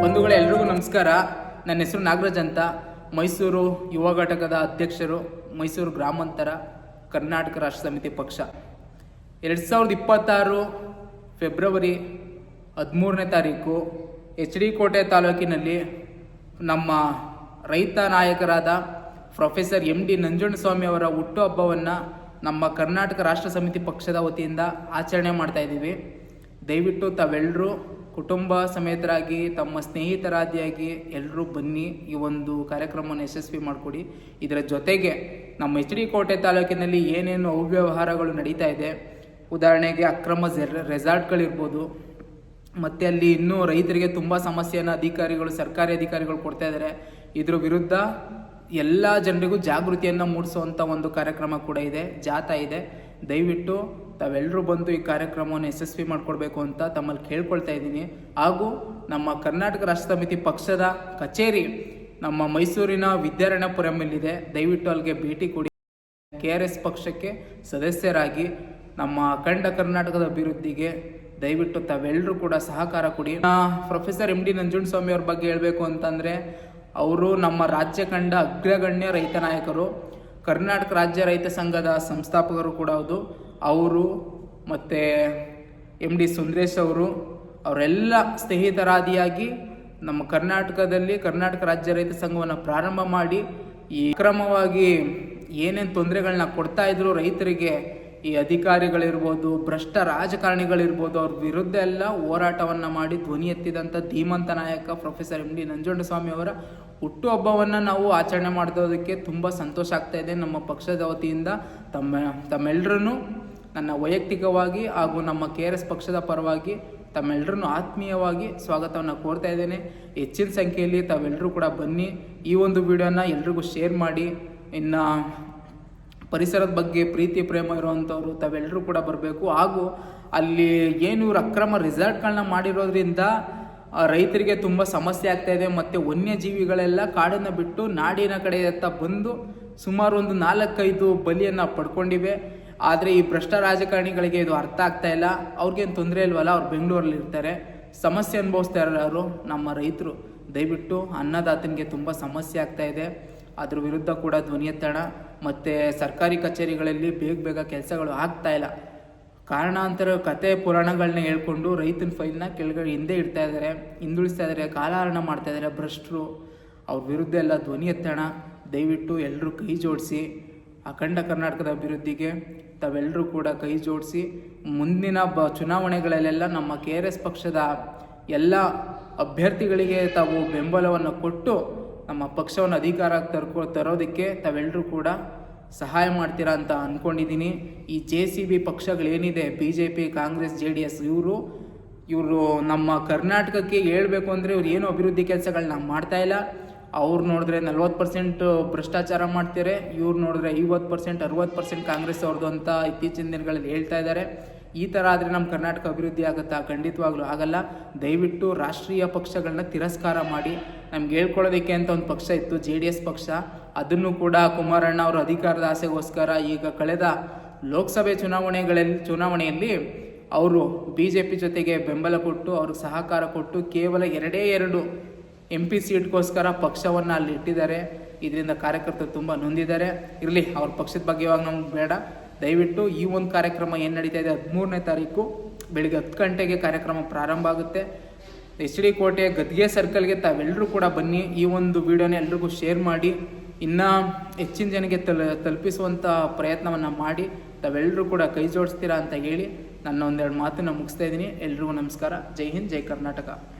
ಬಂಧುಗಳೇ, ಎಲ್ರಿಗೂ ನಮಸ್ಕಾರ. ನನ್ನ ಹೆಸರು ನಾಗರಾಜ್ ಅಂತ. ಮೈಸೂರು ಯುವ ಘಟಕದ ಅಧ್ಯಕ್ಷರು, ಮೈಸೂರು ಗ್ರಾಮಾಂತರ ಕರ್ನಾಟಕ ರಾಷ್ಟ್ರ ಸಮಿತಿ ಪಕ್ಷ. 2026 ಫೆಬ್ರವರಿ 13ನೇ ತಾರೀಕು HD ಕೋಟೆ ತಾಲೂಕಿನಲ್ಲಿ ನಮ್ಮ ರೈತ ನಾಯಕರಾದ ಪ್ರೊಫೆಸರ್ MD ನಂಜುಂಡಸ್ವಾಮಿ ಅವರ ಹುಟ್ಟುಹಬ್ಬವನ್ನು ನಮ್ಮ ಕರ್ನಾಟಕ ರಾಷ್ಟ್ರ ಸಮಿತಿ ಪಕ್ಷದ ವತಿಯಿಂದ ಆಚರಣೆ ಮಾಡ್ತಾ ಇದ್ದೀವಿ. ದಯವಿಟ್ಟು ತಾವೆಲ್ಲರೂ ಕುಟುಂಬ ಸಮೇತರಾಗಿ, ತಮ್ಮ ಸ್ನೇಹಿತರಾದಿಯಾಗಿ ಎಲ್ಲರೂ ಬನ್ನಿ, ಈ ಒಂದು ಕಾರ್ಯಕ್ರಮವನ್ನು ಯಶಸ್ವಿ ಮಾಡಿಕೊಡಿ. ಇದರ ಜೊತೆಗೆ ನಮ್ಮ HD ಕೋಟೆ ತಾಲೂಕಿನಲ್ಲಿ ಏನೇನು ಅವ್ಯವಹಾರಗಳು ನಡೀತಾ ಇದೆ, ಉದಾಹರಣೆಗೆ ಅಕ್ರಮ ರೆಸಾರ್ಟ್ಗಳಿರ್ಬೋದು, ಮತ್ತು ಅಲ್ಲಿ ಇನ್ನೂ ರೈತರಿಗೆ ತುಂಬ ಸಮಸ್ಯೆಯನ್ನು ಸರ್ಕಾರಿ ಅಧಿಕಾರಿಗಳು ಕೊಡ್ತಾ ಇದ್ದಾರೆ. ಇದ್ರ ವಿರುದ್ಧ ಎಲ್ಲ ಜನರಿಗೂ ಜಾಗೃತಿಯನ್ನು ಮೂಡಿಸುವಂಥ ಒಂದು ಕಾರ್ಯಕ್ರಮ ಕೂಡ ಇದೆ, ಜಾಥಾ ಇದೆ. ದಯವಿಟ್ಟು ತಾವೆಲ್ಲರೂ ಬಂದು ಈ ಕಾರ್ಯಕ್ರಮವನ್ನು ಯಶಸ್ವಿ ಮಾಡಿಕೊಡ್ಬೇಕು ಅಂತ ತಮ್ಮಲ್ಲಿ ಕೇಳ್ಕೊಳ್ತಾ ಇದ್ದೀನಿ. ಹಾಗೂ ನಮ್ಮ ಕರ್ನಾಟಕ ರಾಷ್ಟ್ರ ಸಮಿತಿ ಪಕ್ಷದ ಕಚೇರಿ ನಮ್ಮ ಮೈಸೂರಿನ ವಿದ್ಯಾರಣ್ಯಪುರಮಲ್ಲಿದೆ. ದಯವಿಟ್ಟು ಅಲ್ಲಿಗೆ ಭೇಟಿ ಕೊಡಿ. KRS ಪಕ್ಷಕ್ಕೆ ಸದಸ್ಯರಾಗಿ ನಮ್ಮ ಅಖಂಡ ಕರ್ನಾಟಕದ ಅಭಿವೃದ್ಧಿಗೆ ದಯವಿಟ್ಟು ತಾವೆಲ್ಲರೂ ಕೂಡ ಸಹಕಾರ ಕೊಡಿ. ಪ್ರೊಫೆಸರ್ MD ನಂಜುಂಡಸ್ವಾಮಿ ಅವ್ರ ಬಗ್ಗೆ ಹೇಳಬೇಕು ಅಂತಂದರೆ, ಅವರು ನಮ್ಮ ರಾಜ್ಯ ಕಂಡ ಅಗ್ರಗಣ್ಯ ರೈತ ನಾಯಕರು, ಕರ್ನಾಟಕ ರಾಜ್ಯ ರೈತ ಸಂಘದ ಸಂಸ್ಥಾಪಕರು ಕೂಡ ಹೌದು. ಅವರು ಮತ್ತು MD ಸುಂದರೇಶ್ ಅವರೆಲ್ಲ ಸ್ನೇಹಿತರಾದಿಯಾಗಿ ನಮ್ಮ ಕರ್ನಾಟಕದಲ್ಲಿ ಕರ್ನಾಟಕ ರಾಜ್ಯ ರೈತ ಸಂಘವನ್ನು ಪ್ರಾರಂಭ ಮಾಡಿ ಈ ಕ್ರಮವಾಗಿ ಏನೇನು ತೊಂದರೆಗಳನ್ನ ಕೊಡ್ತಾ ಇದ್ರು ರೈತರಿಗೆ, ಈ ಅಧಿಕಾರಿಗಳಿರ್ಬೋದು, ಭ್ರಷ್ಟ ರಾಜಕಾರಣಿಗಳಿರ್ಬೋದು, ಅವ್ರ ವಿರುದ್ಧ ಎಲ್ಲ ಹೋರಾಟವನ್ನು ಮಾಡಿ ಧ್ವನಿ ಎತ್ತಿದಂಥ ಧೀಮಂತ ನಾಯಕ ಪ್ರೊಫೆಸರ್ MD ನಂಜುಂಡಸ್ವಾಮಿ ಅವರ ಹುಟ್ಟುಹಬ್ಬವನ್ನು ನಾವು ಆಚರಣೆ ಮಾಡೋದಕ್ಕೆ ತುಂಬ ಸಂತೋಷ ಆಗ್ತಾ ಇದೆ. ನಮ್ಮ ಪಕ್ಷದ ವತಿಯಿಂದ ತಮ್ಮೆಲ್ಲರನ್ನು ನನ್ನ ವೈಯಕ್ತಿಕವಾಗಿ ಹಾಗೂ ನಮ್ಮ KRS ಪಕ್ಷದ ಪರವಾಗಿ ತಮ್ಮೆಲ್ಲರನ್ನು ಆತ್ಮೀಯವಾಗಿ ಸ್ವಾಗತವನ್ನು ಕೋರ್ತಾ ಇದ್ದೇನೆ. ಹೆಚ್ಚಿನ ಸಂಖ್ಯೆಯಲ್ಲಿ ತಾವೆಲ್ಲರೂ ಕೂಡ ಬನ್ನಿ. ಈ ಒಂದು ವಿಡಿಯೋನ ಎಲ್ರಿಗೂ ಶೇರ್ ಮಾಡಿ. ಇನ್ನು ಪರಿಸರದ ಬಗ್ಗೆ ಪ್ರೀತಿ ಪ್ರೇಮ ಇರುವಂಥವ್ರು ತಾವೆಲ್ಲರೂ ಕೂಡ ಬರಬೇಕು. ಹಾಗೂ ಅಲ್ಲಿ ಏನು ಇವರು ಅಕ್ರಮ ರೆಸಾರ್ಟ್ಗಳನ್ನ ಮಾಡಿರೋದ್ರಿಂದ ರೈತರಿಗೆ ತುಂಬ ಸಮಸ್ಯೆ ಆಗ್ತಾ ಇದೆ. ಮತ್ತು ವನ್ಯಜೀವಿಗಳೆಲ್ಲ ಕಾಡನ್ನು ಬಿಟ್ಟು ನಾಡಿನ ಕಡೆಯತ್ತ ಬಂದು ಸುಮಾರು ಒಂದು 4-5 ಬಲಿಯನ್ನು ಪಡ್ಕೊಂಡಿವೆ. ಆದರೆ ಈ ಭ್ರಷ್ಟ ರಾಜಕಾರಣಿಗಳಿಗೆ ಇದು ಅರ್ಥ ಆಗ್ತಾ ಇಲ್ಲ. ಅವ್ರಿಗೇನು ತೊಂದರೆ ಇಲ್ವಲ್ಲ, ಅವ್ರು ಬೆಂಗಳೂರಲ್ಲಿ ಇರ್ತಾರೆ, ಸಮಸ್ಯೆ ಅನುಭವಿಸ್ತಾ ಇರೋರು ನಮ್ಮ ರೈತರು. ದಯವಿಟ್ಟು ಅನ್ನದಾತನಿಗೆ ತುಂಬ ಸಮಸ್ಯೆ ಆಗ್ತಾ ಇದೆ, ಅದ್ರ ವಿರುದ್ಧ ಕೂಡ ಧ್ವನಿ ಎತ್ತೋಣ. ಮತ್ತು ಸರ್ಕಾರಿ ಕಚೇರಿಗಳಲ್ಲಿ ಬೇಗ ಕೆಲಸಗಳು ಆಗ್ತಾ ಇಲ್ಲ. ಕಾರಣಾಂತರ ಕತೆ ಪುರಾಣಗಳನ್ನ ಹೇಳ್ಕೊಂಡು ರೈತನ ಫೈಲ್ನ ಕೆಳಗಡೆ ಹಿಂದುಳಿಸ್ತಾ ಇದ್ದಾರೆ, ಕಾಲಹರಣ ಮಾಡ್ತಾ ಇದ್ದಾರೆ ಭ್ರಷ್ಟರು. ಅವ್ರ ವಿರುದ್ಧ ಎಲ್ಲ ಧ್ವನಿ ಎತ್ತೋಣ. ದಯವಿಟ್ಟು ಎಲ್ಲರೂ ಕೈ ಜೋಡಿಸಿ ಅಖಂಡ ಕರ್ನಾಟಕದ ಅಭಿವೃದ್ಧಿಗೆ ತಾವೆಲ್ಲರೂ ಕೂಡ ಕೈ ಜೋಡಿಸಿ ಮುಂದಿನ ಚುನಾವಣೆಗಳಲ್ಲೆಲ್ಲ ನಮ್ಮ KRS ಪಕ್ಷದ ಎಲ್ಲ ಅಭ್ಯರ್ಥಿಗಳಿಗೆ ತಾವು ಬೆಂಬಲವನ್ನು ಕೊಟ್ಟು ನಮ್ಮ ಪಕ್ಷವನ್ನು ಅಧಿಕಾರಕ್ಕೆ ತರೋದಕ್ಕೆ ತಾವೆಲ್ಲರೂ ಕೂಡ ಸಹಾಯ ಮಾಡ್ತೀರಾ ಅಂತ ಅಂದ್ಕೊಂಡಿದ್ದೀನಿ. ಈ JCB ಪಕ್ಷಗಳೇನಿದೆ, BJP, ಕಾಂಗ್ರೆಸ್, JDS, ಇವರು ನಮ್ಮ ಕರ್ನಾಟಕಕ್ಕೆ ಹೇಳ್ಬೇಕು ಅಂದರೆ ಇವ್ರು ಏನು ಅಭಿವೃದ್ಧಿ ಕೆಲಸಗಳನ್ನ ಮಾಡ್ತಾಯಿಲ್ಲ. ಅವ್ರು ನೋಡಿದ್ರೆ 40% ಭ್ರಷ್ಟಾಚಾರ ಮಾಡ್ತಾರೆ, ಇವ್ರು ನೋಡಿದ್ರೆ 50%, 60% ಕಾಂಗ್ರೆಸ್ ಅವ್ರದ್ದು ಅಂತ ಇತ್ತೀಚಿನ ದಿನಗಳಲ್ಲಿ ಹೇಳ್ತಾ ಇದ್ದಾರೆ. ಈ ಥರ ಆದರೆ ನಮ್ಮ ಕರ್ನಾಟಕ ಅಭಿವೃದ್ಧಿ ಆಗುತ್ತಾ? ಖಂಡಿತವಾಗ್ಲೂ ಆಗಲ್ಲ. ದಯವಿಟ್ಟು ರಾಷ್ಟ್ರೀಯ ಪಕ್ಷಗಳನ್ನ ತಿರಸ್ಕಾರ ಮಾಡಿ. ನಮ್ಗೆ ಹೇಳ್ಕೊಳ್ಳೋದಕ್ಕೆ ಅಂತ ಒಂದು ಪಕ್ಷ ಇತ್ತು, JDS ಪಕ್ಷ. ಅದನ್ನು ಕೂಡ ಕುಮಾರಣ್ಣ ಅವರು ಅಧಿಕಾರದ ಆಸೆಗೋಸ್ಕರ ಈಗ ಕಳೆದ ಲೋಕಸಭೆ ಚುನಾವಣೆಯಲ್ಲಿ ಅವರು BJP ಜೊತೆಗೆ ಬೆಂಬಲ ಕೊಟ್ಟು, ಅವ್ರಿಗೆ ಸಹಕಾರ ಕೊಟ್ಟು ಕೇವಲ 2 MP ಸೀಟ್ಗೋಸ್ಕರ ಪಕ್ಷವನ್ನು ಅಲ್ಲಿ ಇಟ್ಟಿದ್ದಾರೆ. ಇದರಿಂದ ಕಾರ್ಯಕರ್ತರು ತುಂಬ ನೊಂದಿದ್ದಾರೆ. ಇರಲಿ, ಅವ್ರ ಪಕ್ಷದ ಬಗ್ಗೆ ಇವಾಗ ನಮ್ಗೆ ಬೇಡ. ದಯವಿಟ್ಟು ಈ ಒಂದು ಕಾರ್ಯಕ್ರಮ ಏನು ನಡೀತಾ ಇದೆ, 13ನೇ ತಾರೀಕು ಬೆಳಿಗ್ಗೆ 10 ಗಂಟೆಗೆ ಕಾರ್ಯಕ್ರಮ ಪ್ರಾರಂಭ ಆಗುತ್ತೆ. HD ಕೋಟೆ ಗದ್ಗೆ ಸರ್ಕಲ್ಗೆ ತಾವೆಲ್ಲರೂ ಕೂಡ ಬನ್ನಿ. ಈ ಒಂದು ವಿಡಿಯೋನ ಎಲ್ರಿಗೂ ಶೇರ್ ಮಾಡಿ, ಇನ್ನೂ ಹೆಚ್ಚಿನ ಜನಕ್ಕೆ ತಲುಪಿಸುವಂಥ ಪ್ರಯತ್ನವನ್ನು ಮಾಡಿ. ತಾವೆಲ್ಲರೂ ಕೂಡ ಕೈ ಜೋಡಿಸ್ತೀರಾ ಅಂತ ಹೇಳಿ ನನ್ನ ಒಂದೆರಡು ಮಾತನ್ನು ಮುಗಿಸ್ತಾ ಇದ್ದೀನಿ. ಎಲ್ರಿಗೂ ನಮಸ್ಕಾರ. ಜೈ ಹಿಂದ್, ಜೈ ಕರ್ನಾಟಕ.